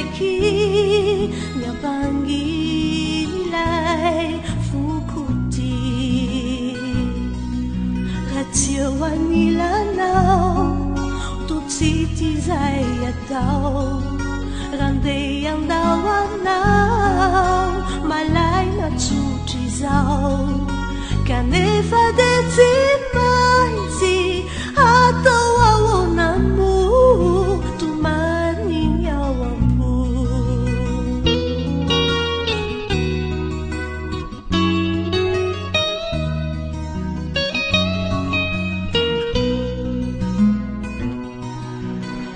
ndraiky mampangorin'ilay fokoty raha tsy eo anilanao totsy ty zay atao raha ndeha andao anao malay natsotry izao kanefa de tsy maintsy atao ahoana mo tomaniny ao am-po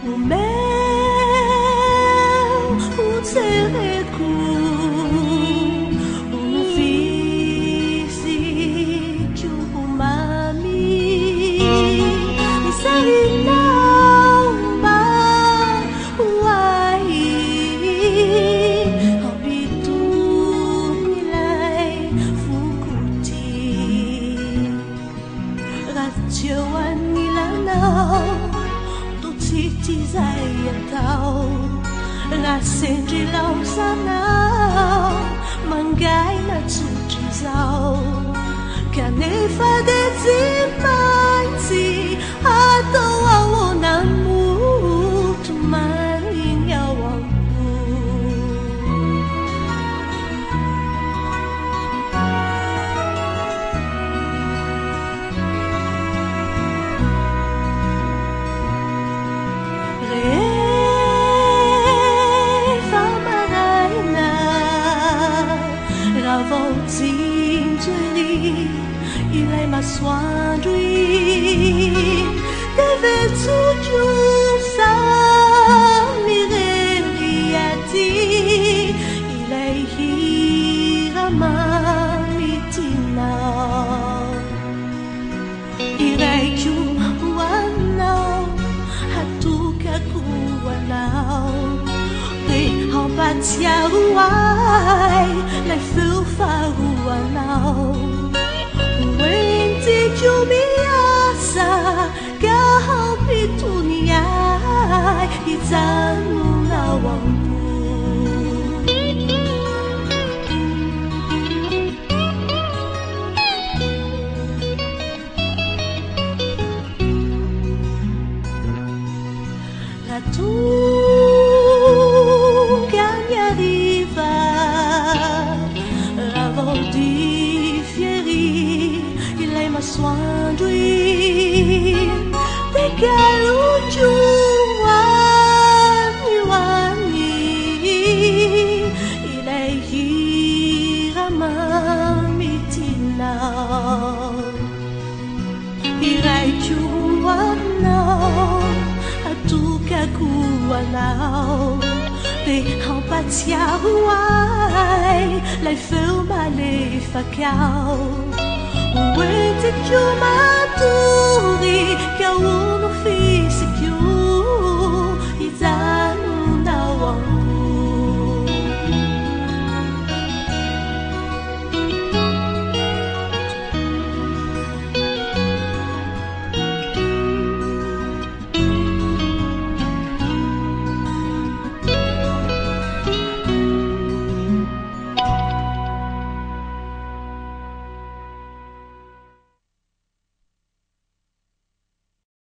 o meu utsereko Sendri lausanao mangai natsotry izao kanefa de tsy maintsy atao ahoana mo tomaniny ao am-po ilay masoandro iny deve tsotsosa mirery aty ilay hira mamitinao iraiko hoanao hatokako anao de hampatsiaro ahy lay feo faharoanao Oentiko miasa ka hampitony ahy hijanonao am-po raha tonga miariva raha vao masoandro iny de galujo hoany ilay hira mamitinao iraiko hoanao atokako anao de hampatsiaro ahy lay feo malefakao Oentiko matory ka ono fisiko